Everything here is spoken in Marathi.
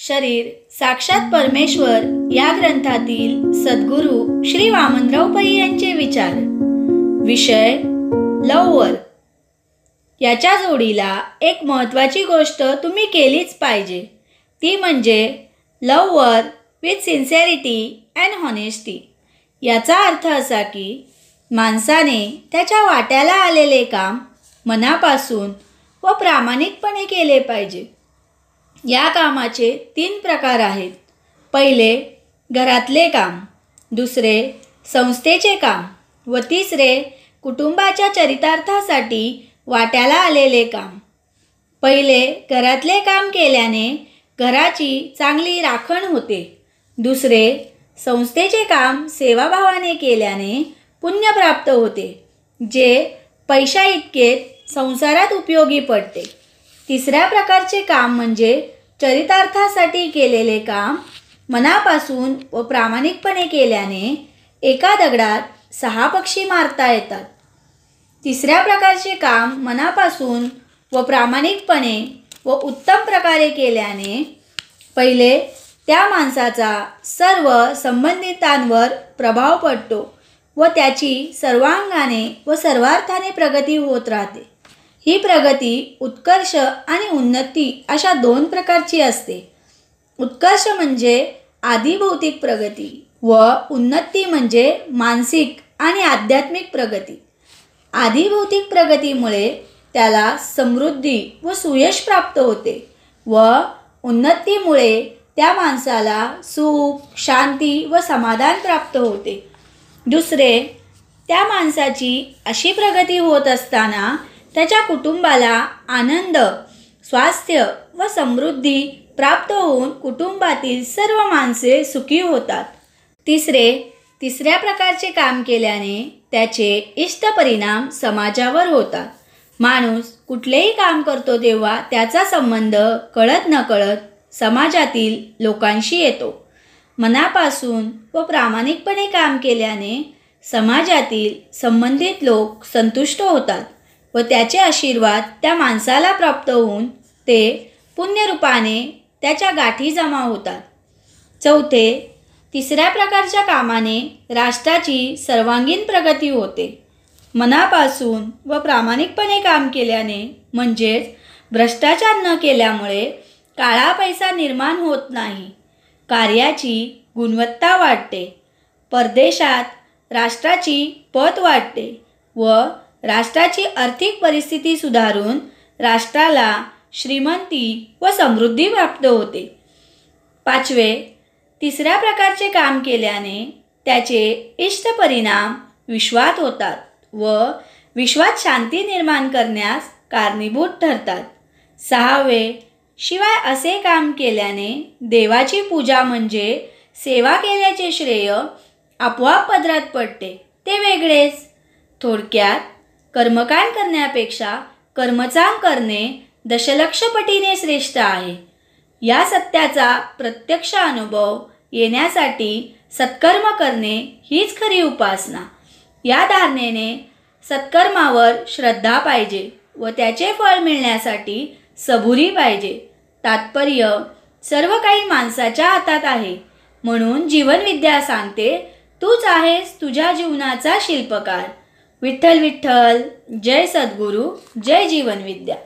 शरीर साक्षात परमेश्वर या ग्रंथातील सद्गुरू श्री वामनराव पै यांचे विचार. विषय लव्ह वर्क. याच्या जोडीला एक महत्त्वाची गोष्ट तुम्ही केलीच पाहिजे, ती म्हणजे love work with sincerity and honesty. याचा अर्थ असा की माणसाने त्याच्या वाट्याला आलेले काम मनापासून व प्रामाणिकपणे केले पाहिजे. या कामाचे 3 प्रकार आहेत. पहिले घरातले काम, दुसरे संस्थेचे काम व तिसरे कुटुंबाच्या चरितार्थासाठी वाट्याला आलेले काम. पहिले घरातले काम केल्याने घराची चांगली राखण होते. दुसरे संस्थेचे काम सेवाभावाने केल्याने पुण्य प्राप्त होते, जे पैशा इतकेच संसारात उपयोगी पडते. तिसऱ्या प्रकारचे काम म्हणजे चरितार्थासाठी केलेले काम मनापासून व प्रामाणिकपणे केल्याने एका दगडात 6 पक्षी मारता येतात. तिसऱ्या प्रकारचे काम मनापासून व प्रामाणिकपणे व उत्तम प्रकारे केल्याने पहिले त्या माणसाचा सर्व संबंधितांवर प्रभाव पडतो व त्याची सर्वांगाने व सर्वार्थाने प्रगती होत राहते. ही प्रगती उत्कर्ष आणि उन्नती अशा 2 प्रकारची असते. उत्कर्ष म्हणजे आधी भौतिक प्रगती व उन्नती म्हणजे मानसिक आणि आध्यात्मिक प्रगती. आधी भौतिक प्रगतीमुळे त्याला समृद्धी व सुयश प्राप्त होते व उन्नतीमुळे त्या माणसाला सुख, शांती व समाधान प्राप्त होते. दुसरे, त्या माणसाची अशी प्रगती होत असताना त्याच्या कुटुंबाला आनंद, स्वास्थ्य व समृद्धी प्राप्त होऊन कुटुंबातील सर्व माणसे सुखी होतात. तिसऱ्या प्रकारचे काम केल्याने त्याचे इष्ट परिणाम समाजावर होतात. माणूस कुठलेही काम करतो तेव्हा त्याचा संबंध कळत नकळत समाजातील लोकांशी येतो. मनापासून व प्रामाणिकपणे काम केल्याने समाजातील संबंधित लोक संतुष्ट होतात व त्याचे आशीर्वाद त्या माणसाला प्राप्त होऊन ते पुण्यरूपाने त्याच्या गाठी जमा होतात. चौथे, तिसऱ्या प्रकारच्या कामाने राष्ट्राची सर्वांगीण प्रगती होते. मनापासून व प्रामाणिकपणे काम केल्याने म्हणजेच भ्रष्टाचार न केल्यामुळे काळा पैसा निर्माण होत नाही. कार्याची गुणवत्ता वाढते. परदेशात राष्ट्राची पत वाढते व राष्ट्राची आर्थिक परिस्थिती सुधारून राष्ट्राला श्रीमंती व समृद्धी प्राप्त होते. पाचवे, तिसऱ्या प्रकारचे काम केल्याने त्याचे इष्ट परिणाम विश्वात होतात व विश्वात शांती निर्माण करण्यास कारणीभूत ठरतात. सहावे, शिवाय असे काम केल्याने देवाची पूजा म्हणजे सेवा केल्याचे श्रेय आपोआप पदरात पडते, ते वेगळेच. थोडक्यात कर्मकांड करण्यापेक्षा कर्मचांग करणे दशलक्ष पटीने श्रेष्ठ आहे. या सत्याचा प्रत्यक्ष अनुभव येण्यासाठी सत्कर्म करणे हीच खरी उपासना. या धारणेने सत्कर्मावर श्रद्धा पाहिजे व त्याचे फळ मिळण्यासाठी सबुरी पाहिजे. तात्पर्य, सर्व काही माणसाच्या हातात आहे. म्हणून जीवनविद्या सांगते, तूच आहेस तुझ्या जीवनाचा शिल्पकार. विठ्ठल विठ्ठल. जय सद्गुरू. जय जीवनविद्या.